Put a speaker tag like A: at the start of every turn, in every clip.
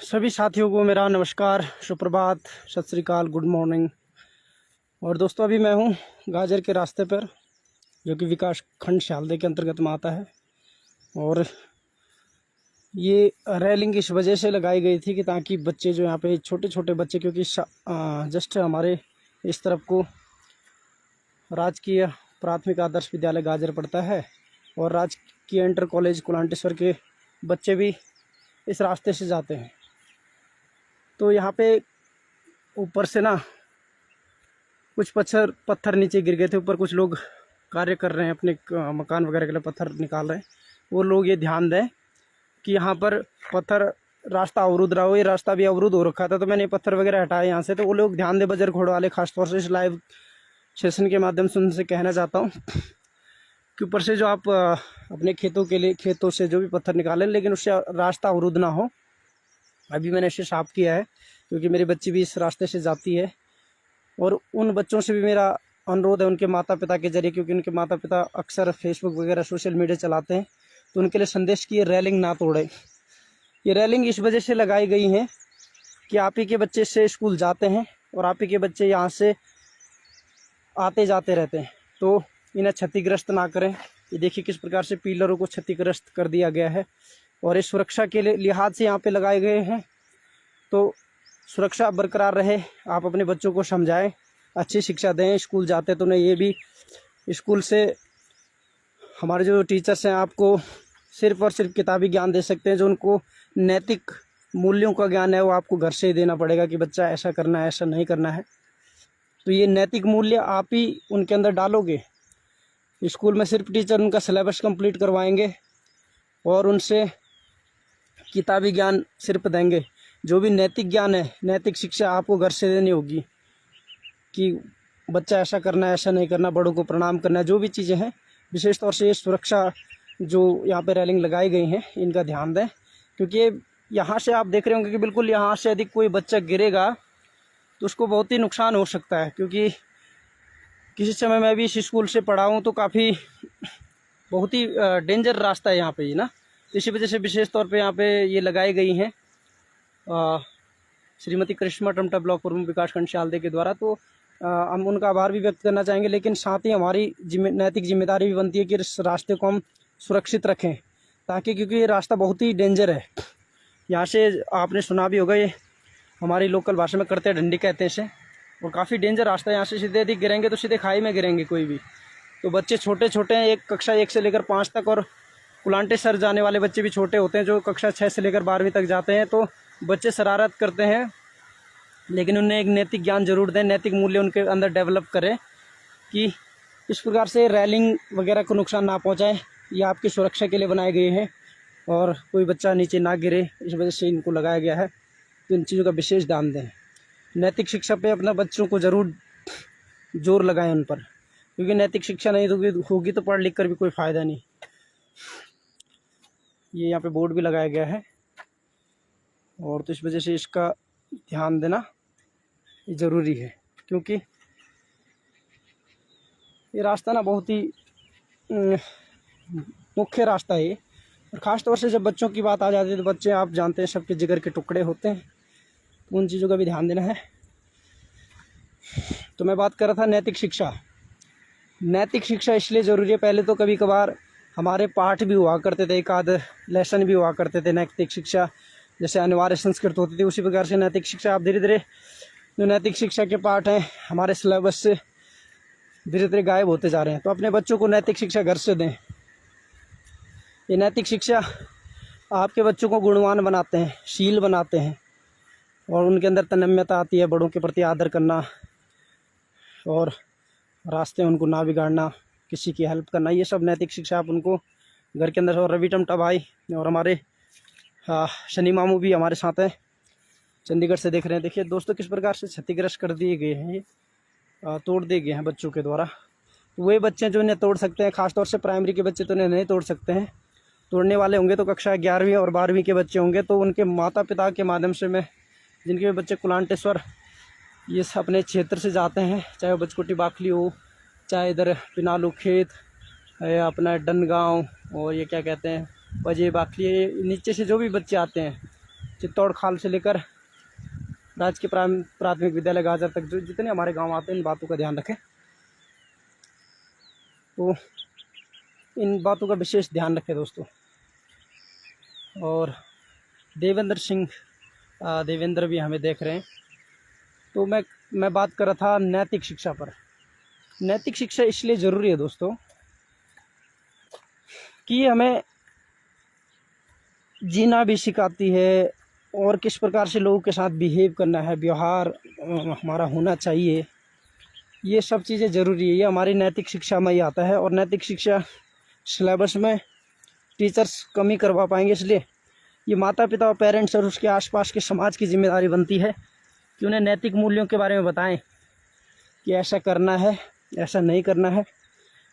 A: सभी साथियों को मेरा नमस्कार, सुप्रभात, सत श्री अकाल, गुड मॉर्निंग। और दोस्तों अभी मैं हूँ गाजर के रास्ते पर, जो कि विकास खंड श्यालदे के अंतर्गत में आता है। और ये रेलिंग इस वजह से लगाई गई थी कि ताकि बच्चे जो यहाँ पे छोटे छोटे बच्चे, क्योंकि जस्ट हमारे इस तरफ को राजकीय प्राथमिक आदर्श विद्यालय गाजर पड़ता है और राजकीय इंटर कॉलेज कुलांटेश्वर के बच्चे भी इस रास्ते से जाते हैं। तो यहाँ पे ऊपर से ना कुछ पत्थर नीचे गिर गए थे। ऊपर कुछ लोग कार्य कर रहे हैं, अपने मकान वगैरह के लिए पत्थर निकाल रहे हैं। वो लोग ये ध्यान दें कि यहाँ पर पत्थर रास्ता अवरुद्ध रहा हो। ये रास्ता भी अवरुद्ध हो रखा था, तो मैंने पत्थर वगैरह हटाए यहाँ से। तो वो लोग ध्यान दें, बजर घोड़ वाले, खासतौर से इस लाइव सेशन के माध्यम से उनसे कहना चाहता हूँ कि ऊपर से जो आप अपने खेतों से जो भी पत्थर निकालें, लेकिन उससे रास्ता अवरुद्ध ना हो। अभी मैंने इसे साफ़ किया है क्योंकि मेरी बच्ची भी इस रास्ते से जाती है। और उन बच्चों से भी मेरा अनुरोध है, उनके माता पिता के जरिए, क्योंकि उनके माता पिता अक्सर फेसबुक वगैरह सोशल मीडिया चलाते हैं, तो उनके लिए संदेश कि ये रेलिंग ना तोड़े। ये रेलिंग इस वजह से लगाई गई है कि आप ही के बच्चे से स्कूल जाते हैं और आप ही के बच्चे यहाँ से आते जाते रहते हैं, तो इन्हें क्षतिग्रस्त ना करें। ये देखिए किस प्रकार से पिलरों को क्षतिग्रस्त कर दिया गया है। और ये सुरक्षा के लिहाज से यहाँ पे लगाए गए हैं, तो सुरक्षा बरकरार रहे। आप अपने बच्चों को समझाएं, अच्छी शिक्षा दें। स्कूल जाते तो नहीं, ये भी स्कूल से हमारे जो टीचर्स हैं आपको सिर्फ़ और सिर्फ किताबी ज्ञान दे सकते हैं। जो उनको नैतिक मूल्यों का ज्ञान है वो आपको घर से ही देना पड़ेगा कि बच्चा ऐसा करना है, ऐसा नहीं करना है। तो ये नैतिक मूल्य आप ही उनके अंदर डालोगे। स्कूल में सिर्फ टीचर उनका सिलेबस कंप्लीट करवाएंगे और उनसे किताबी ज्ञान सिर्फ देंगे। जो भी नैतिक ज्ञान है, नैतिक शिक्षा आपको घर से देनी होगी कि बच्चा ऐसा करना है, ऐसा नहीं करना, बड़ों को प्रणाम करना है, जो भी चीज़ें हैं। विशेष तौर से ये सुरक्षा जो यहाँ पे रेलिंग लगाई गई हैं, इनका ध्यान दें, क्योंकि यहाँ से आप देख रहे होंगे कि बिल्कुल यहाँ से यदि कोई बच्चा गिरेगा तो उसको बहुत ही नुकसान हो सकता है। क्योंकि किसी समय मैं भी इस स्कूल से पढ़ा हूँ, तो काफ़ी बहुत ही डेंजर रास्ता है यहाँ पे ना। इसी वजह से विशेष तौर पे यहाँ पे ये लगाई गई हैं श्रीमती करिश्मा टमटा ब्लॉक प्रमुख विकास खंड श्यालदे के द्वारा। तो हम उनका आभार भी व्यक्त करना चाहेंगे, लेकिन साथ ही हमारी नैतिक जिम्मेदारी भी बनती है कि इस रास्ते को हम सुरक्षित रखें, ताकि क्योंकि ये रास्ता बहुत ही डेंजर है। यहाँ से आपने सुना भी होगा, ये हमारी लोकल भाषा में करते डंडी कहते हैं इसे, और काफ़ी डेंजर रास्ता है। यहाँ से सीधे यदि गिरेंगे तो सीधे खाई में गिरेंगे कोई भी। तो बच्चे छोटे छोटे हैं, कक्षा 1 से लेकर 5 तक, और कुलांटेसर जाने वाले बच्चे भी छोटे होते हैं, जो कक्षा 6 से लेकर 12वीं तक जाते हैं। तो बच्चे शरारत करते हैं, लेकिन उन्हें एक नैतिक ज्ञान जरूर दें, नैतिक मूल्य उनके अंदर डेवलप करें कि इस प्रकार से रेलिंग वगैरह को नुकसान ना पहुंचाए। ये आपकी सुरक्षा के लिए बनाए गए हैं और कोई बच्चा नीचे ना गिरे, इस वजह से इनको लगाया गया है। तो इन चीज़ों का विशेष ध्यान दें। नैतिक शिक्षा पे अपने बच्चों को ज़रूर जोर लगाएं उन पर, क्योंकि नैतिक शिक्षा नहीं होगी तो पढ़ लिख कर भी कोई फ़ायदा नहीं। ये यहाँ पे बोर्ड भी लगाया गया है, और तो इस वजह से इसका ध्यान देना ज़रूरी है, क्योंकि ये रास्ता ना बहुत ही मुख्य रास्ता है। और ख़ास तौर से जब बच्चों की बात आ जाती है, तो बच्चे आप जानते हैं सबके जिगर के टुकड़े होते हैं, तो उन चीज़ों का भी ध्यान देना है। तो मैं बात कर रहा था नैतिक शिक्षा। नैतिक शिक्षा इसलिए ज़रूरी है, पहले तो कभी कभार हमारे पाठ भी हुआ करते थे, एक आध लेसन भी हुआ करते थे नैतिक शिक्षा, जैसे अनिवार्य संस्कृत होती थी, उसी प्रकार से नैतिक शिक्षा। आप धीरे धीरे जो नैतिक शिक्षा के पाठ हैं हमारे सिलेबस से धीरे धीरे गायब होते जा रहे हैं। तो अपने बच्चों को नैतिक शिक्षा घर से दें। ये नैतिक शिक्षा आपके बच्चों को गुणवान बनाते हैं, शील बनाते हैं, और उनके अंदर तन्मयता आती है, बड़ों के प्रति आदर करना और रास्ते उनको ना बिगाड़ना, किसी की हेल्प करना। ये सब नैतिक शिक्षा आप उनको घर के अंदर। और रवि टमटा भाई और हमारे शनि मामू भी हमारे साथ हैं, चंडीगढ़ से देख रहे हैं। देखिए दोस्तों किस प्रकार से क्षतिग्रस्त कर दिए गए हैं, ये तोड़ दिए गए हैं बच्चों के द्वारा। वे बच्चे जो इन्हें तोड़ सकते हैं, खासतौर से प्राइमरी के बच्चे तो इन्हें नहीं तोड़ सकते हैं। तोड़ने वाले होंगे तो कक्षा 11वीं और 12वीं के बच्चे होंगे, तो उनके माता पिता के माध्यम से मैं, जिनके बच्चे कुलांटेश्वर ये अपने क्षेत्र से जाते हैं, चाहे वो बचकोटी बाखली हो, चाहे इधर पिनालू खेत, अपना डन गाँव, और ये क्या कहते हैं बजे बाखली, नीचे से जो भी बच्चे आते हैं चित्तौड़ खाल से लेकर राजकीय प्राथमिक विद्यालय गाजर तक जो जितने हमारे गांव आते हैं, इन बातों का ध्यान रखें। तो इन बातों का विशेष ध्यान रखें दोस्तों। और देवेंद्र भी हमें देख रहे हैं। तो मैं बात कर रहा था नैतिक शिक्षा पर। नैतिक शिक्षा इसलिए ज़रूरी है दोस्तों कि हमें जीना भी सिखाती है और किस प्रकार से लोगों के साथ बिहेव करना है, व्यवहार हमारा होना चाहिए, ये सब चीज़ें ज़रूरी है। ये हमारी नैतिक शिक्षा में ही आता है। और नैतिक शिक्षा सिलेबस में टीचर्स कम ही करवा पाएंगे, इसलिए ये माता पिता और पेरेंट्स और उसके आसपास के समाज की जिम्मेदारी बनती है कि उन्हें नैतिक मूल्यों के बारे में बताएं कि ऐसा करना है, ऐसा नहीं करना है,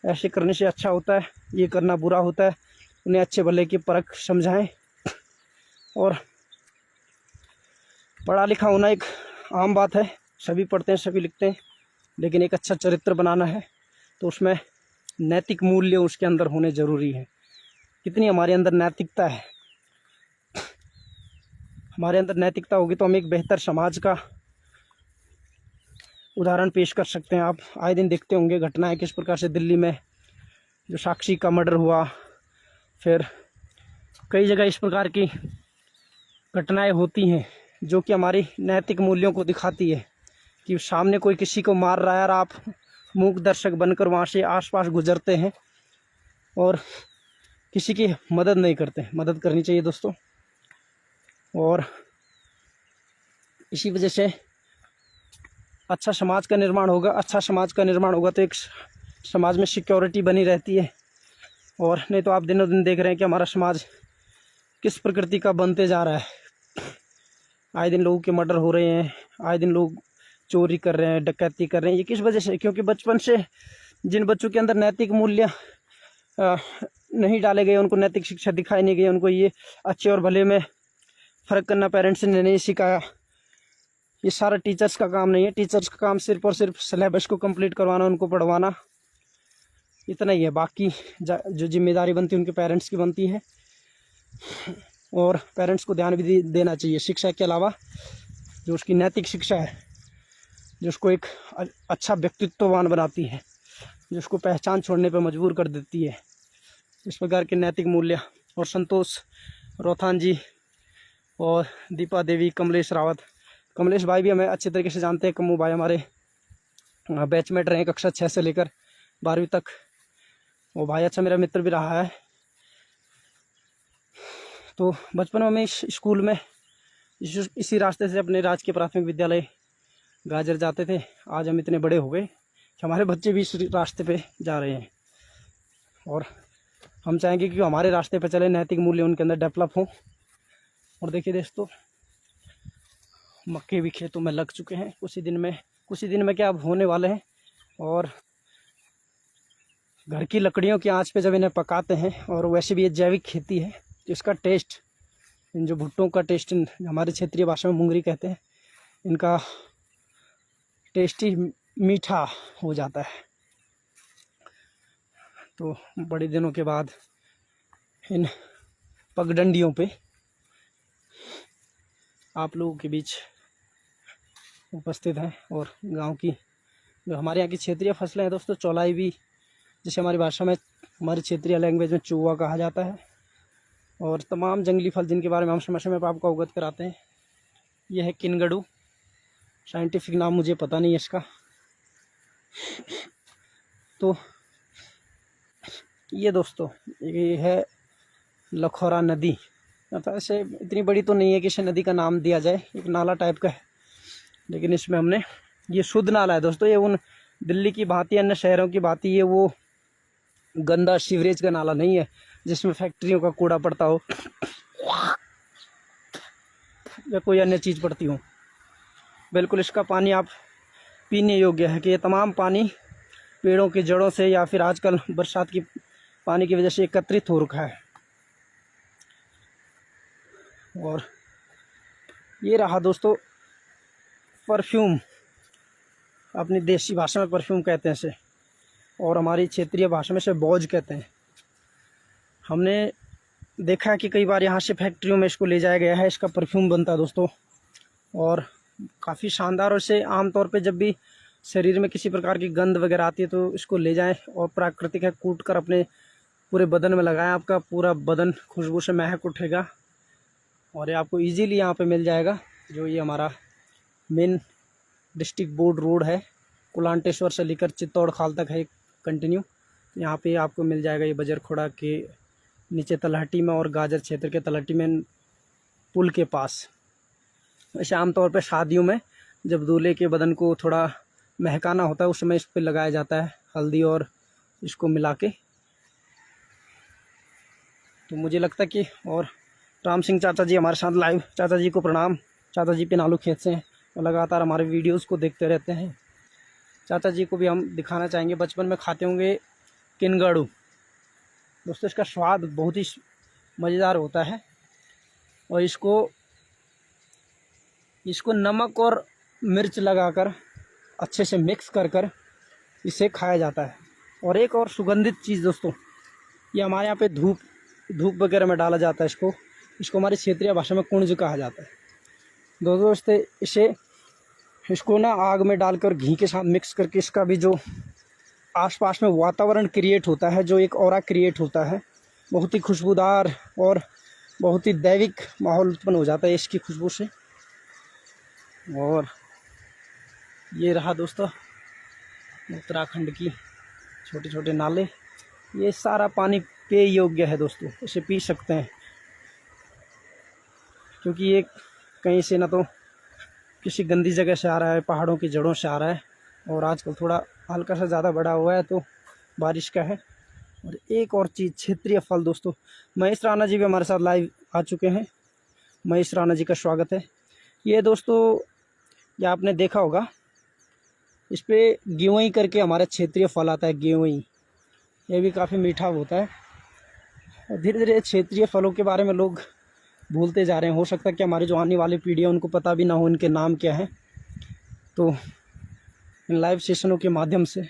A: ऐसे करने से अच्छा होता है, ये करना बुरा होता है। उन्हें अच्छे भले की परख समझाएं। और पढ़ा लिखा होना एक आम बात है, सभी पढ़ते हैं, सभी लिखते हैं, लेकिन एक अच्छा चरित्र बनाना है तो उसमें नैतिक मूल्य उसके अंदर होने ज़रूरी है। कितनी हमारे अंदर नैतिकता है, हमारे अंदर नैतिकता होगी तो हम एक बेहतर समाज का उदाहरण पेश कर सकते हैं। आप आए दिन देखते होंगे घटनाएं किस प्रकार से दिल्ली में जो साक्षी का मर्डर हुआ, फिर कई जगह इस प्रकार की घटनाएं होती हैं जो कि हमारी नैतिक मूल्यों को दिखाती है कि सामने कोई किसी को मार रहा है और आप मूक दर्शक बनकर वहाँ से आसपास गुजरते हैं और किसी की मदद नहीं करते। मदद करनी चाहिए दोस्तों। और इसी वजह से अच्छा समाज का निर्माण होगा। अच्छा समाज का निर्माण होगा तो एक समाज में सिक्योरिटी बनी रहती है। और नहीं तो आप दिनों दिन देख रहे हैं कि हमारा समाज किस प्रकृति का बनते जा रहा है। आए दिन लोगों के मर्डर हो रहे हैं, आए दिन लोग चोरी कर रहे हैं, डकैती कर रहे हैं। ये किस वजह से? क्योंकि बचपन से जिन बच्चों के अंदर नैतिक मूल्य नहीं डाले गए, उनको नैतिक शिक्षा दिखाई नहीं गई, उनको ये अच्छे और भले में फ़र्क करना पेरेंट्स ने नहीं सिखाया। ये सारा टीचर्स का काम नहीं है। टीचर्स का काम सिर्फ और सिर्फ सिलेबस को कंप्लीट करवाना, उनको पढ़वाना, इतना ही है। बाकी जो जिम्मेदारी बनती है उनके पेरेंट्स की बनती है। और पेरेंट्स को ध्यान भी देना चाहिए शिक्षा के अलावा। जो उसकी नैतिक शिक्षा है, जो उसको एक अच्छा व्यक्तित्ववान बनाती है, जो उसको पहचान छोड़ने पर मजबूर कर देती है, इस प्रकार के नैतिक मूल्य। और संतोष रोथान जी और दीपा देवी, कमलेश रावत, कमलेश भाई भी हमें अच्छे तरीके से जानते हैं। कम्मू भाई हमारे बैचमेट रहे कक्षा 6 से लेकर 12वीं तक। वो भाई अच्छा मेरा मित्र भी रहा है। तो बचपन में इस स्कूल में इसी रास्ते से अपने राजकीय प्राथमिक विद्यालय गाजर जाते थे। आज हम इतने बड़े हो गए कि हमारे बच्चे भी इस रास्ते पे जा रहे हैं। और हम चाहेंगे कि हमारे रास्ते पे चले, नैतिक मूल्य उनके अंदर डेवलप हों। और देखिए दोस्तों, मक्के भी खेतों में लग चुके हैं। कुछ ही दिन में क्या अब होने वाले हैं। और घर की लकड़ियों की आंच पे जब इन्हें पकाते हैं, और वैसे भी ये जैविक खेती है, तो इसका टेस्ट, इन जो भुट्टों का टेस्ट, हमारे क्षेत्रीय भाषा में मुंगरी कहते हैं, इनका टेस्ट ही मीठा हो जाता है। तो बड़े दिनों के बाद इन पगडंडियों पे आप लोगों के बीच उपस्थित हैं। और गांव की जो हमारे यहाँ की क्षेत्रीय फसलें हैं दोस्तों, चौलाई भी, जिसे हमारी भाषा में, हमारी क्षेत्रीय लैंग्वेज में चूहा कहा जाता है, और तमाम जंगली फल जिनके बारे में हम समय समय पर आपको अवगत कराते हैं। यह है किनगड़ू, साइंटिफिक नाम मुझे पता नहीं है इसका। तो ये दोस्तों, ये है लखौरा नदी। ऐसे इतनी बड़ी तो नहीं है कि इसे नदी का नाम दिया जाए, एक नाला टाइप का है, लेकिन इसमें हमने, ये शुद्ध नाला है दोस्तों। ये उन दिल्ली की भांति, अन्य शहरों की भांति ये वो गंदा सीवरेज का नाला नहीं है जिसमें फैक्ट्रियों का कूड़ा पड़ता हो या कोई अन्य चीज़ पड़ती हो। बिल्कुल इसका पानी आप पीने योग्य है। कि ये तमाम पानी पेड़ों की जड़ों से या फिर आजकल बरसात की पानी की वजह से एकत्रित हो रखा है। और ये रहा दोस्तों परफ्यूम, अपनी देसी भाषा में परफ्यूम कहते हैं इसे, और हमारी क्षेत्रीय भाषा में इसे बौज कहते हैं। हमने देखा है कि कई बार यहाँ से फैक्ट्रियों में इसको ले जाया गया है, इसका परफ्यूम बनता है दोस्तों, और काफ़ी शानदार। और इसे आमतौर पे जब भी शरीर में किसी प्रकार की गंध वगैरह आती है तो इसको ले जाएं, और प्राकृतिक है, कूट कर अपने पूरे बदन में लगाएं, आपका पूरा बदन खुशबू से महक उठेगा। और ये आपको इजीली यहाँ पे मिल जाएगा। जो ये हमारा मेन डिस्ट्रिक्ट बोर्ड रोड है, कुलांटेश्वर से लेकर चित्तौड़ खाल तक है कंटिन्यू। यहाँ पे आपको मिल जाएगा ये बजरखोड़ा के नीचे तलहटी में, और गाजर क्षेत्र के तलहटी में पुल के पास। वैसे आमतौर पे शादियों में जब दूल्हे के बदन को थोड़ा महकाना होता है उस समय इस पर लगाया जाता है हल्दी और इसको मिला के। तो मुझे लगता है कि, और राम सिंह चाचा जी हमारे साथ लाइव, चाचा जी को प्रणाम। चाचा जी पिनालू खेत से हैं और लगातार हमारे वीडियोस को देखते रहते हैं। चाचा जी को भी हम दिखाना चाहेंगे, बचपन में खाते होंगे किनगाड़ू दोस्तों। इसका स्वाद बहुत ही मज़ेदार होता है, और इसको नमक और मिर्च लगाकर अच्छे से मिक्स कर कर इसे खाया जाता है। और एक और सुगंधित चीज़ दोस्तों, ये हमारे यहाँ पे धूप वगैरह में डाला जाता है इसको हमारी क्षेत्रीय भाषा में कुंज कहा जाता है दोस्तों। इसको ना आग में डालकर घी के साथ मिक्स करके इसका भी जो आसपास में वातावरण क्रिएट होता है, जो एक ऑरा क्रिएट होता है, बहुत ही खुशबूदार और बहुत ही दैविक माहौल उत्पन्न हो जाता है इसकी खुशबू से। और ये रहा दोस्तों उत्तराखंड की छोटे छोटे नाले। ये सारा पानी पेय योग्य है दोस्तों, इसे पी सकते हैं, क्योंकि ये कहीं से ना तो किसी गंदी जगह से आ रहा है, पहाड़ों की जड़ों से आ रहा है, और आजकल थोड़ा हल्का सा ज़्यादा बड़ा हुआ है तो बारिश का है। और एक और चीज़, क्षेत्रीय फल दोस्तों, महेश राणा जी भी हमारे साथ लाइव आ चुके हैं। महेश राणा जी का स्वागत है। ये दोस्तों, ये आपने देखा होगा, इस पर गेवई करके हमारा क्षेत्रीय फल आता है, गेवई। ये भी काफ़ी मीठा होता है। और धीरे धीरे क्षेत्रीय फलों के बारे में लोग भूलते जा रहे हैं। हो सकता है कि हमारी जो आने वाली पीढ़ी है उनको पता भी ना हो इनके नाम क्या है। तो इन लाइव सेशनों के माध्यम से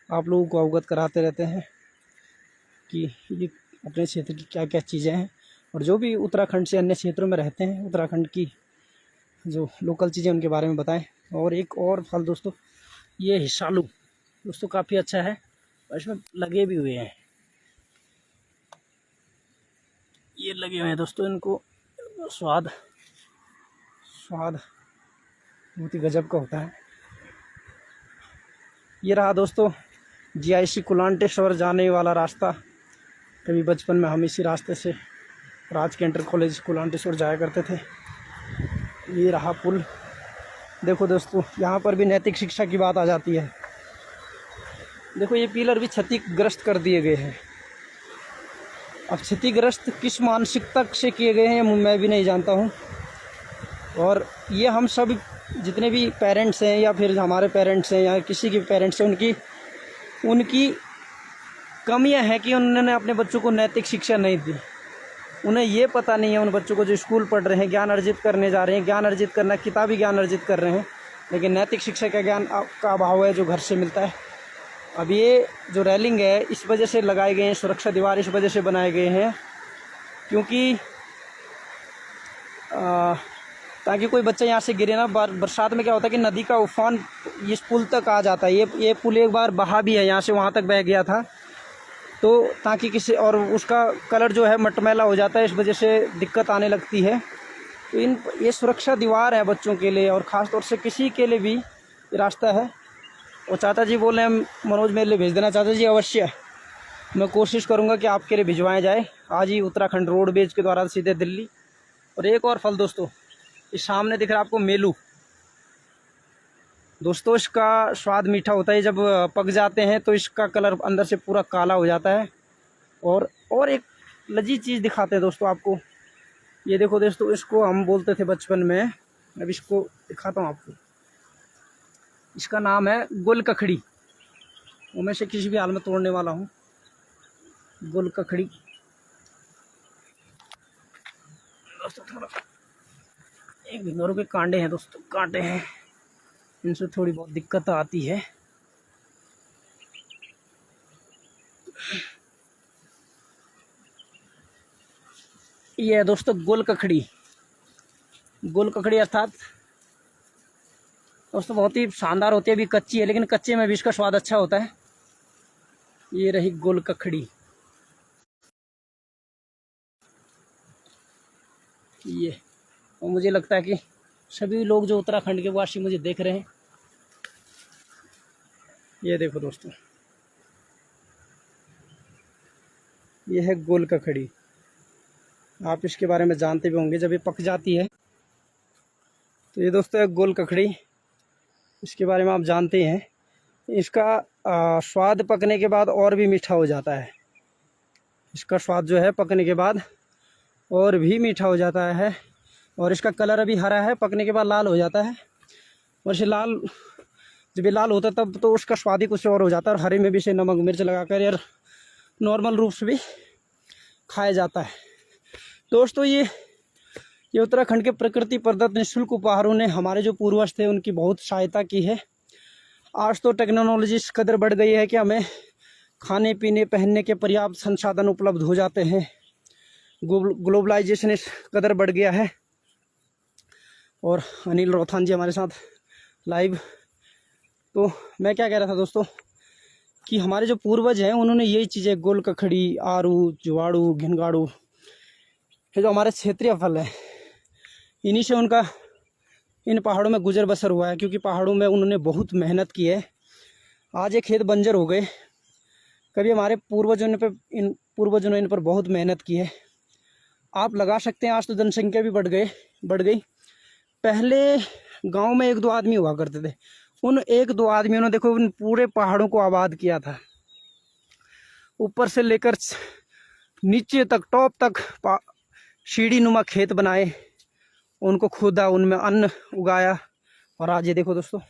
A: आप लोगों को अवगत कराते रहते हैं कि ये अपने क्षेत्र की क्या क्या चीज़ें हैं, और जो भी उत्तराखंड से अन्य क्षेत्रों में रहते हैं उत्तराखंड की जो लोकल चीज़ें उनके बारे में बताएं। और एक और फल दोस्तों, ये हिसालू दोस्तों काफ़ी अच्छा है, और इसमें लगे भी हुए हैं, ये लगे हुए हैं दोस्तों। इनको स्वाद बहुत ही गजब का होता है। ये रहा दोस्तों जीआईसी कुलांटेश्वर जाने वाला रास्ता। कभी बचपन में हम इसी रास्ते से राज के इंटर कॉलेज कुलांटेश्वर जाया करते थे। ये रहा पुल। देखो दोस्तों, यहाँ पर भी नैतिक शिक्षा की बात आ जाती है। देखो ये पिलर भी क्षतिग्रस्त कर दिए गए हैं। अब क्षतिग्रस्त किस मानसिकता से किए गए हैं मैं भी नहीं जानता हूँ। और ये हम सब जितने भी पेरेंट्स हैं, या फिर हमारे पेरेंट्स हैं, या किसी के पेरेंट्स हैं, उनकी कमियां हैं कि उन्होंने अपने बच्चों को नैतिक शिक्षा नहीं दी। उन्हें ये पता नहीं है, उन बच्चों को जो स्कूल पढ़ रहे हैं, ज्ञान अर्जित करने जा रहे हैं, ज्ञान अर्जित करना, किताबी ज्ञान अर्जित कर रहे हैं, लेकिन नैतिक शिक्षा का ज्ञान का अभाव है जो घर से मिलता है। अब ये जो रेलिंग है इस वजह से लगाए गए हैं, सुरक्षा दीवार इस वजह से बनाए गए हैं क्योंकि ताकि कोई बच्चा यहाँ से गिरे ना। बरसात में क्या होता है कि नदी का उफान इस पुल तक आ जाता है। ये पुल एक बार बहा भी है, यहाँ से वहाँ तक बह गया था, तो ताकि किसी और उसका कलर जो है मटमैला हो जाता है, इस वजह से दिक्कत आने लगती है। तो ये सुरक्षा दीवार है बच्चों के लिए, और ख़ास तौर से किसी के लिए भी ये रास्ता है। और चाचा जी बोल रहे हैं मनोज मेरे लिए भेज देना। चाचा जी अवश्य, मैं कोशिश करूँगा कि आपके लिए भिजवाया जाए आज ही उत्तराखंड रोडवेज के द्वारा सीधे दिल्ली। और एक और फल दोस्तों, इस सामने दिख रहा है आपको मेलू दोस्तों। इसका स्वाद मीठा होता है, जब पक जाते हैं तो इसका कलर अंदर से पूरा काला हो जाता है। और एक लजीज चीज़ दिखाते हैं दोस्तों आपको। ये देखो दोस्तों, इसको हम बोलते थे बचपन में, अब इसको दिखाता हूँ आपको। इसका नाम है गुल कखड़ी। वो मैं से किसी भी हाल में तोड़ने वाला हूँ। गुल कखड़ी दोस्तों, थोड़ा एक भिंगरों के कांटे हैं दोस्तों, कांटे हैं, इनसे थोड़ी बहुत दिक्कत आती है। ये है दोस्तों गोल ककड़ी। गोल ककड़ी अर्थात दोस्तों बहुत ही शानदार होती है। अभी कच्ची है लेकिन कच्चे में भी इसका स्वाद अच्छा होता है। ये रही गोल ककड़ी। ये और मुझे लगता है कि सभी लोग जो उत्तराखंड के वासी मुझे देख रहे हैं, ये देखो दोस्तों, ये है गोल ककड़ी। आप इसके बारे में जानते भी होंगे जब ये पक जाती है। तो ये दोस्तों है गोल ककड़ी, इसके बारे में आप जानते हैं। इसका स्वाद पकने के बाद और भी मीठा हो जाता है। इसका स्वाद जो है पकने के बाद और भी मीठा हो जाता है। और इसका कलर अभी हरा है, पकने के बाद लाल हो जाता है। और इसे लाल, जब ये लाल होता है तब तो उसका स्वाद ही कुछ और हो जाता है। और हरे में भी इसे नमक मिर्च लगाकर यार नॉर्मल रूप से भी खाया जाता है। दोस्तों ये उत्तराखंड के प्रकृति प्रदत्त निःशुल्क उपहारों ने हमारे जो पूर्वज थे उनकी बहुत सहायता की है। आज तो टेक्नोलॉजी इस कदर बढ़ गई है कि हमें खाने पीने पहनने के पर्याप्त संसाधन उपलब्ध हो जाते हैं। ग्लोबलाइजेशन इस कदर बढ़ गया है। और अनिल रोहतान जी हमारे साथ लाइव। तो मैं क्या कह रहा था दोस्तों कि हमारे जो पूर्वज हैं उन्होंने यही चीज़ें, गोल ककड़ी, आरू, जुवाड़ू, घिनगाड़ू, ये जो हमारे क्षेत्रीय फल हैं, इन्हीं से उनका इन पहाड़ों में गुजर बसर हुआ है। क्योंकि पहाड़ों में उन्होंने बहुत मेहनत की है। आज ये खेत बंजर हो गए, कभी हमारे पूर्वजों ने इन पर बहुत मेहनत की है। आप लगा सकते हैं आज तो जनसंख्या भी बढ़ गई। पहले गांव में 1-2 आदमी हुआ करते थे। उन 1-2 आदमियों ने देखो उन पूरे पहाड़ों को आबाद किया था, ऊपर से लेकर नीचे तक, टॉप तक सीढ़ी नुमा खेत बनाए, उनको खोदा, उनमें अन्न उगाया। और आज ये देखो दोस्तों,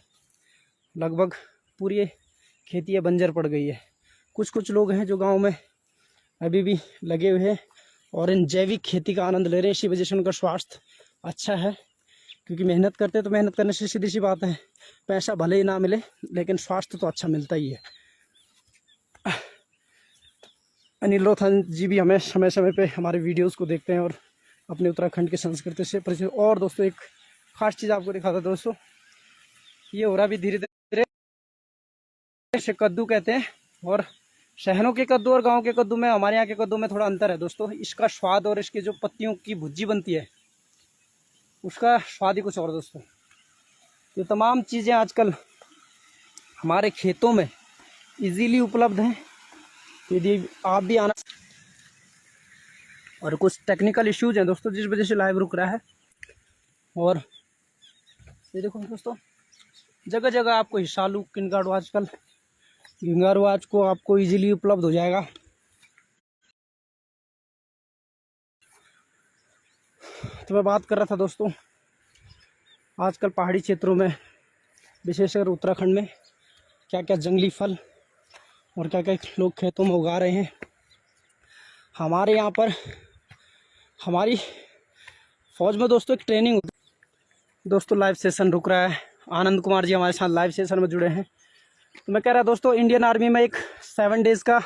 A: लगभग पूरी खेती बंजर पड़ गई है। कुछ लोग हैं जो गांव में अभी भी लगे हुए हैं और इन जैविक खेती का आनंद ले रहे हैं। इसी वजह से उनका स्वास्थ्य अच्छा है। क्योंकि मेहनत करते हैं तो मेहनत करने से सीधी सी बात है, पैसा भले ही ना मिले लेकिन स्वास्थ्य तो अच्छा मिलता ही है। अनिल रोहतन जी भी हमें समय समय पे हमारे वीडियोस को देखते हैं और अपने उत्तराखंड की संस्कृति से परिचित। और दोस्तों एक खास चीज़ आपको दिखाता दोस्तों, ये हो रहा भी धीरे धीरे से कद्दू कहते हैं। और शहरों के कद्दू और गांव के कद्दू में, हमारे यहाँ के कद्दू में थोड़ा अंतर है दोस्तों। इसका स्वाद और इसके जो पत्तियों की भुज्जी बनती है उसका स्वाद ही कुछ और दोस्तों। ये तमाम चीज़ें आजकल हमारे खेतों में इजीली उपलब्ध हैं। यदि आप भी आना, और कुछ टेक्निकल इश्यूज हैं दोस्तों जिस वजह से लाइव रुक रहा है। और ये देखो दोस्तों, जगह जगह आपको हिसालू, किनगाड़ू, आजकल घिंगारू आज को आपको इजीली उपलब्ध हो जाएगा। तो मैं बात कर रहा था दोस्तों, आजकल पहाड़ी क्षेत्रों में, विशेषकर उत्तराखंड में, क्या क्या जंगली फल और क्या क्या लोग खेतों में उगा रहे हैं। हमारे यहाँ पर हमारी फौज में दोस्तों एक ट्रेनिंग होती है। दोस्तों लाइव सेशन रुक रहा है, आनंद कुमार जी हमारे साथ लाइव सेशन में जुड़े हैं। तो मैं कह रहा दोस्तों, इंडियन आर्मी में एक 7 डेज़ का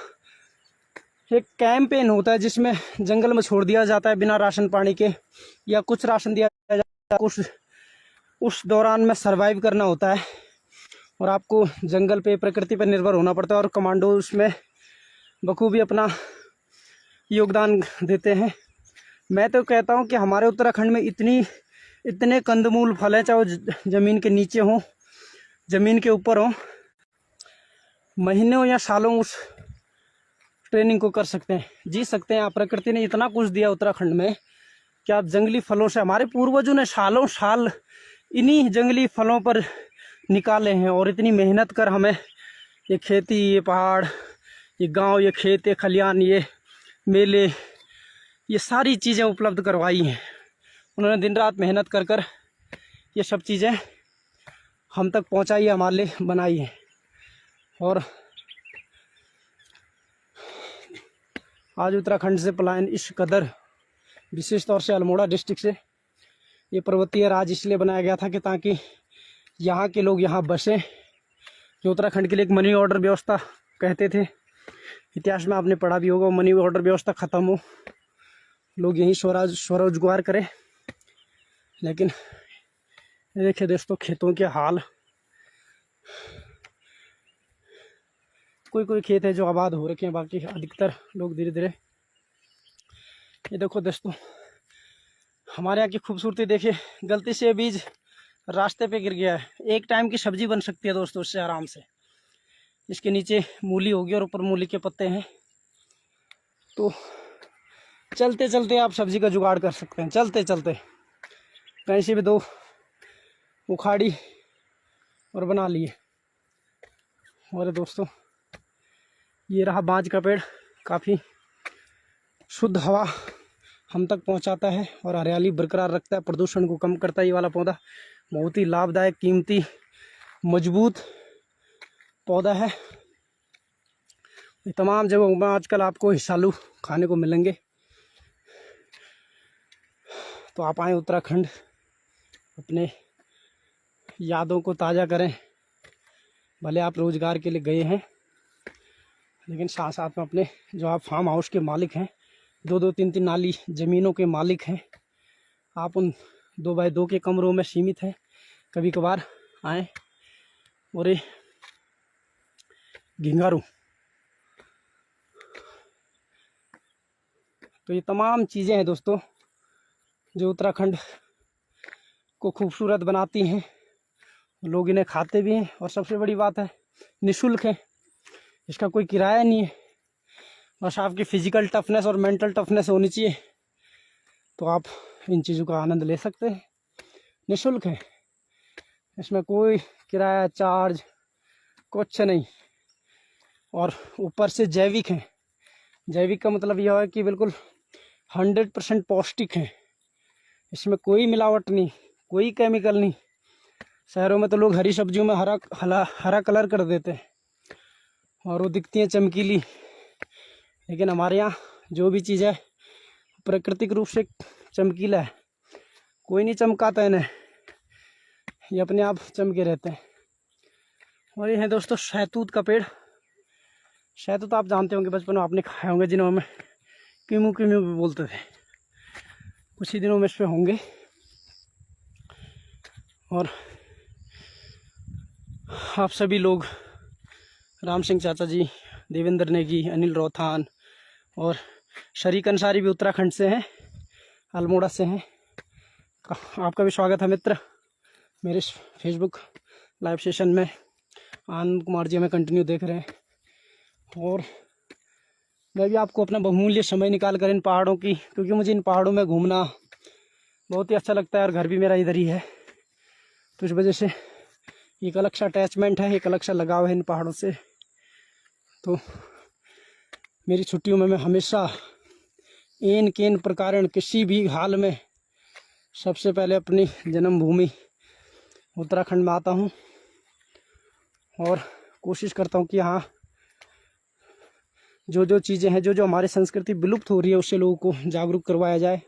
A: एक कैंपेन होता है जिसमें जंगल में छोड़ दिया जाता है बिना राशन पानी के, या कुछ राशन दिया जाता है, कुछ उस दौरान में सरवाइव करना होता है। और आपको जंगल पे, प्रकृति पर निर्भर होना पड़ता है। और कमांडो उसमें बखूबी अपना योगदान देते हैं। मैं तो कहता हूँ कि हमारे उत्तराखंड में इतने कंदमूल फल हैं, चाहे वो ज़मीन के नीचे हों, ज़मीन के ऊपर हों, महीनों या सालों उस ट्रेनिंग को कर सकते हैं, जी सकते हैं आप। प्रकृति ने इतना कुछ दिया उत्तराखंड में कि आप जंगली फलों से, हमारे पूर्वजों ने सालों साल इन्हीं जंगली फलों पर निकाले हैं। और इतनी मेहनत कर हमें ये खेती, ये पहाड़, ये गांव, ये खेत, ये खलियान, ये मेले, ये सारी चीज़ें उपलब्ध करवाई हैं। उन्होंने दिन रात मेहनत कर ये सब चीज़ें हम तक पहुंचाई है, हमारे लिए बनाई है। और आज उत्तराखंड से पलायन इस कदर, विशेष तौर से अल्मोड़ा डिस्ट्रिक्ट से, ये पर्वतीय राज्य इसलिए बनाया गया था कि ताकि यहाँ के लोग यहाँ बसें। जो उत्तराखंड के लिए एक मनी ऑर्डर व्यवस्था कहते थे, इतिहास में आपने पढ़ा भी होगा, मनी ऑर्डर व्यवस्था ख़त्म हो लोग यहीं स्वरोजगार करें। लेकिन ये देखिए दोस्तों खेतों के हाल। कोई कोई खेत है जो आबाद हो रखे हैं, बाकी अधिकतर लोग धीरे धीरे। ये देखो दोस्तों हमारे यहाँ की खूबसूरती देखिए, गलती से बीज रास्ते पे गिर गया है। एक टाइम की सब्जी बन सकती है दोस्तों इससे आराम से। इसके नीचे मूली होगी और ऊपर मूली के पत्ते हैं, तो चलते चलते आप सब्जी का जुगाड़ कर सकते हैं। चलते चलते कहीं से भी दो उखाड़ी और बना लिए। और दोस्तों ये रहा बांज का पेड़, काफ़ी शुद्ध हवा हम तक पहुंचाता है और हरियाली बरकरार रखता है, प्रदूषण को कम करता है। ये वाला पौधा बहुत ही लाभदायक, कीमती, मजबूत पौधा है। ये तमाम जगहों में आजकल आपको हिसालू खाने को मिलेंगे। तो आप आएँ उत्तराखंड, अपने यादों को ताज़ा करें। भले आप रोज़गार के लिए गए हैं, लेकिन साथ साथ में अपने जो आप फार्म हाउस के मालिक हैं, 2-2, 3-3 नाली ज़मीनों के मालिक हैं, आप उन 2x2 के कमरों में सीमित हैं, कभी कभार आएँ। और ये घिंगारू, तो ये तमाम चीज़ें हैं दोस्तों जो उत्तराखंड को खूबसूरत बनाती हैं। लोग इन्हें खाते भी हैं और सबसे बड़ी बात है निःशुल्क है, इसका कोई किराया नहीं है। बस आपकी फिजिकल टफनेस और मेंटल टफनेस होनी चाहिए, तो आप इन चीज़ों का आनंद ले सकते हैं। निःशुल्क है, इसमें कोई किराया चार्ज कुछ नहीं। और ऊपर से जैविक है। जैविक का मतलब यह है कि बिल्कुल 100% पौष्टिक है। इसमें कोई मिलावट नहीं, कोई केमिकल नहीं। शहरों में तो लोग हरी सब्जियों में हरा कलर कर देते हैं और वो दिखती हैं चमकीली, लेकिन हमारे यहाँ जो भी चीज़ है प्राकृतिक रूप से चमकीला है। कोई नहीं चमकाता इन्हें, ये अपने आप चमके रहते हैं। और ये है दोस्तों शहतूत का पेड़। शहतूत आप जानते होंगे, बचपन में आपने खाए होंगे, जिन्हों में कीमू कीमू भी बोलते थे। कुछ ही दिनों में इस पे होंगे। और आप सभी लोग, राम सिंह चाचा जी, देवेंद्र नेगी, अनिल रोहतान और शरीक अंसारी भी उत्तराखंड से हैं, अल्मोड़ा से हैं। आपका भी स्वागत है मित्र मेरे फेसबुक लाइव सेशन में। आनंद कुमार जी हमें कंटिन्यू देख रहे हैं और मैं भी आपको अपना बहुमूल्य समय निकाल कर इन पहाड़ों की, क्योंकि मुझे इन पहाड़ों में घूमना बहुत ही अच्छा लगता है और घर भी मेरा इधर ही है, तो इस वजह से एक अलग सा अटैचमेंट है, एक अलग सा लगाव है इन पहाड़ों से। तो मेरी छुट्टियों में मैं हमेशा एन केन प्रकार किसी भी हाल में सबसे पहले अपनी जन्मभूमि उत्तराखंड में आता हूँ और कोशिश करता हूँ कि यहाँ जो जो चीज़ें हैं, जो जो हमारी संस्कृति विलुप्त हो रही है, उससे लोगों को जागरूक करवाया जाए।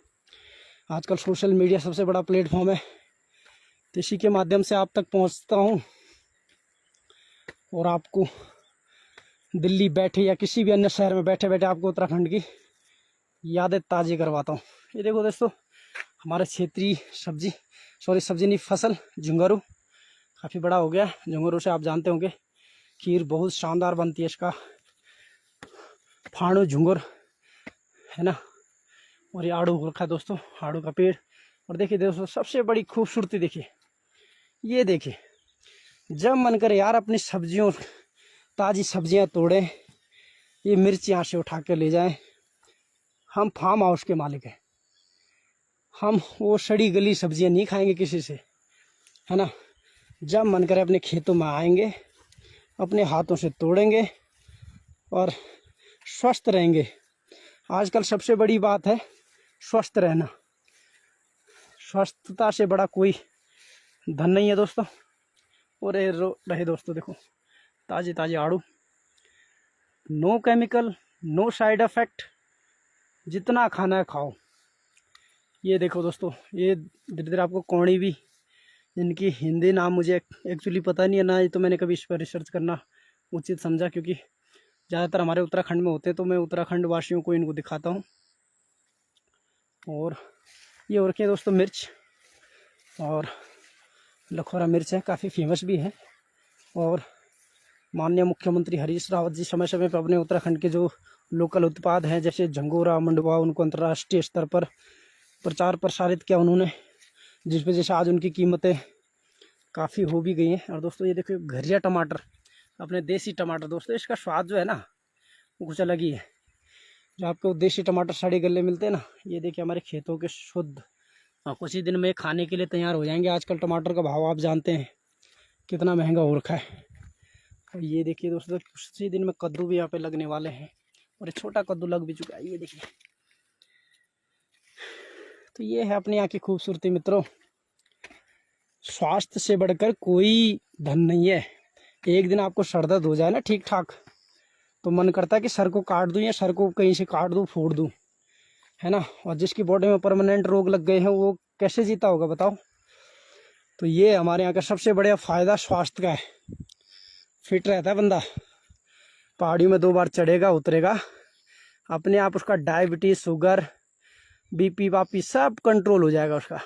A: आजकल सोशल मीडिया सबसे बड़ा प्लेटफॉर्म है, तो इसी के माध्यम से आप तक पहुँचता हूँ और आपको दिल्ली बैठे या किसी भी अन्य शहर में बैठे बैठे आपको उत्तराखंड की यादें ताज़ी करवाता हूँ। ये देखो दोस्तों हमारे क्षेत्रीय सब्जी नहीं फसल झुंगरू काफ़ी बड़ा हो गया। झुंगरू से आप जानते होंगे खीर बहुत शानदार बनती है, इसका फाणु झुंगर है ना। और ये आड़ू हो रखा है दोस्तों, आड़ू का पेड़। और देखिए दोस्तों सबसे बड़ी खूबसूरती देखिए, ये देखिए, जब मन करे यार अपनी सब्जियों, ताज़ी सब्जियां तोड़ें, ये मिर्च यहाँ से उठा के ले जाएं। हम फार्म हाउस के मालिक हैं, हम वो सड़ी गली सब्जियां नहीं खाएंगे किसी से, है ना। जब मन करे अपने खेतों में आएंगे, अपने हाथों से तोड़ेंगे और स्वस्थ रहेंगे। आजकल सबसे बड़ी बात है स्वस्थ रहना। स्वस्थता से बड़ा कोई धन नहीं है दोस्तों। और ये रहे दोस्तों देखो ताज़े ताज़े आड़ू, no chemical, no side effect, जितना खाना है खाओ। ये देखो दोस्तों, ये धीरे धीरे आपको कौड़ी भी, इनकी हिंदी नाम मुझे एक्चुअली पता नहीं है ना, ये तो मैंने कभी इस पर रिसर्च करना उचित समझा, क्योंकि ज़्यादातर हमारे उत्तराखंड में होते हैं, तो मैं उत्तराखंड वासियों को इनको दिखाता हूँ। और ये हो रखी है दोस्तों मिर्च, और लखोरा मिर्च है, काफ़ी फेमस भी है। और माननीय मुख्यमंत्री हरीश रावत जी समय समय पर अपने उत्तराखंड के जो लोकल उत्पाद हैं जैसे झंगोरा, मंडुवा, उनको अंतर्राष्ट्रीय स्तर पर प्रचार प्रसारित किया उन्होंने, जिस वजह से आज उनकी कीमतें काफ़ी हो भी गई हैं। और दोस्तों ये देखो घरिया टमाटर, अपने देसी टमाटर दोस्तों, इसका स्वाद जो है ना वो कुछ अलग ही है। जो आपको देसी टमाटर सड़े गले मिलते हैं ना, ये देखिए हमारे खेतों के शुद्ध, कुछ ही दिन में खाने के लिए तैयार हो जाएंगे। आजकल टमाटर का भाव आप जानते हैं कितना महंगा हो रखा है। और ये देखिए दोस्तों कुछ ही दिन में कद्दू भी यहाँ पे लगने वाले हैं, और एक छोटा कद्दू लग भी चुका है, ये देखिए। तो ये है अपने यहाँ की खूबसूरती मित्रों। स्वास्थ्य से बढ़कर कोई धन नहीं है। एक दिन आपको सर दर्द हो जाए ना ठीक ठाक, तो मन करता है कि सर को काट दूं या सर को कहीं से काट दूं, फोड़ दूं, है ना। और जिसकी बॉडी में परमानेंट रोग लग गए हैं वो कैसे जीता होगा बताओ। तो ये हमारे यहाँ का सबसे बड़ा फ़ायदा स्वास्थ्य का है। फिट रहता है बंदा, पहाड़ियों में 2 बार चढ़ेगा उतरेगा, अपने आप उसका डायबिटीज़, शुगर, बीपी वापी सब कंट्रोल हो जाएगा उसका।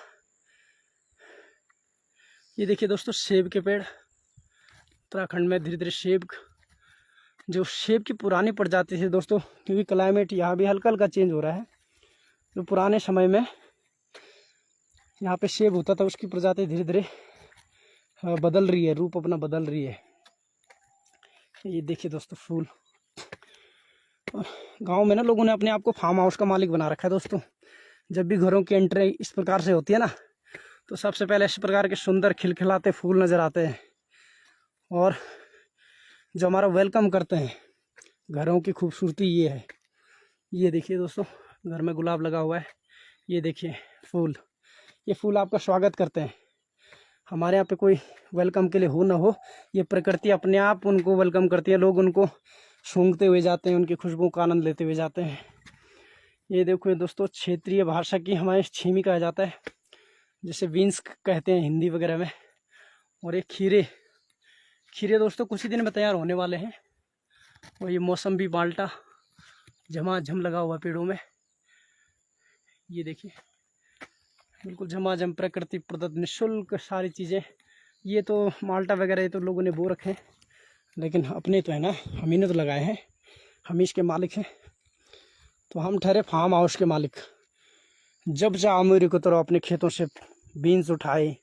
A: ये देखिए दोस्तों सेब के पेड़, उत्तराखंड में धीरे धीरे सेब, जो सेब की पुरानी प्रजाति थी दोस्तों, क्योंकि क्लाइमेट यहाँ भी हल्का हल्का चेंज हो रहा है, जो पुराने समय में यहाँ पे सेब होता था उसकी प्रजाति धीरे धीरे बदल रही है, रूप अपना बदल रही है। ये देखिए दोस्तों फूल। गांव में ना लोगों ने अपने आप को फार्म हाउस का मालिक बना रखा है दोस्तों। जब भी घरों की एंट्री इस प्रकार से होती है ना, तो सबसे पहले इस प्रकार के सुंदर खिलखिलाते फूल नज़र आते हैं, और जो हमारा वेलकम करते हैं। घरों की खूबसूरती ये है। ये देखिए दोस्तों घर में गुलाब लगा हुआ है, ये देखिए फूल, ये फूल आपका स्वागत करते हैं। हमारे यहाँ पे कोई वेलकम के लिए हो ना हो, ये प्रकृति अपने आप उनको वेलकम करती है। लोग उनको सूंघते हुए जाते हैं, उनकी खुशबू का आनंद लेते हुए जाते हैं। ये देखो दोस्तों क्षेत्रीय भाषा की हमारे छीमी कहा जाता है, जिसे बीन्स कहते हैं हिंदी वगैरह में। और ये खीरे, खीरे दोस्तों कुछ ही दिन में तैयार होने वाले हैं। और ये मौसम्बी, माल्टा झमाझम लगा हुआ पेड़ों में, ये देखिए बिल्कुल झमाझम प्रकृति प्रदत्त निःशुल्क सारी चीज़ें। ये तो माल्टा वगैरह ये तो लोगों ने बो रखे हैं, लेकिन अपने तो है ना, हम ही ने तो लगाए हैं, हम इसके मालिक हैं। तो हम ठहरे फार्म हाउस के मालिक। जब चाहो मेरे को तो अपने खेतों से बीन्स उठाए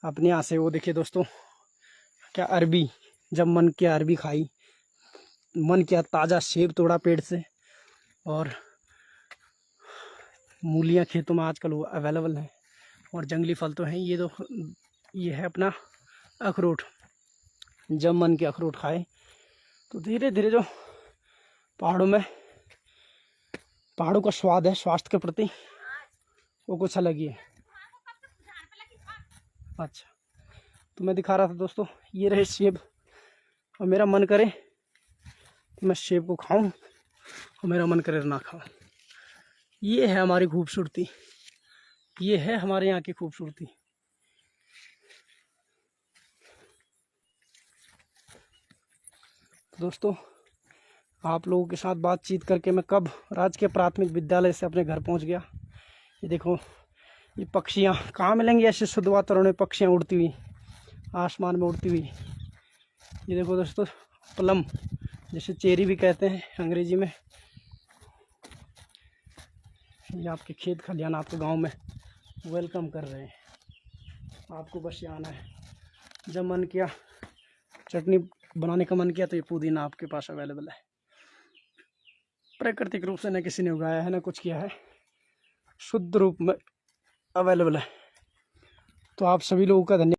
A: अपने यहाँ से। वो देखिए दोस्तों क्या अरबी, जब मन किया अरबी खाई, मन किया ताज़ा सेब तोड़ा पेड़ से। और मूलियाँ खेतों में आजकल वो अवेलेबल हैं, और जंगली फल तो हैं। ये है अपना अखरोट, जब मन के अखरोट खाए। तो धीरे धीरे जो पहाड़ों का स्वाद है स्वास्थ्य के प्रति, वो कुछ अलग ही है। अच्छा तो मैं दिखा रहा था दोस्तों, ये रहे सेब, और मेरा मन करे तो मैं सेब को खाऊं, और मेरा मन करे ना खाऊं। ये है हमारी खूबसूरती, ये है हमारे यहाँ की खूबसूरती। दोस्तों आप लोगों के साथ बातचीत करके मैं कब राजकीय प्राथमिक विद्यालय से अपने घर पहुंच गया। ये देखो ये पक्षियाँ कहाँ मिलेंगी ऐसे शुद्ध वातावरण में, पक्षियाँ उड़ती हुई आसमान में उड़ती हुई। ये देखो दोस्तों प्लम, जैसे चेरी भी कहते हैं अंग्रेजी में। ये आपके खेत खलियान आपके गांव में वेलकम कर रहे हैं। आपको बस ये आना है, जब मन किया चटनी बनाने का मन किया तो ये पुदीना आपके पास अवेलेबल है। प्राकृतिक रूप से न किसी ने उगाया है, न कुछ किया है, शुद्ध रूप में अवेलेबल है। तो आप सभी लोगों का धन्यवाद।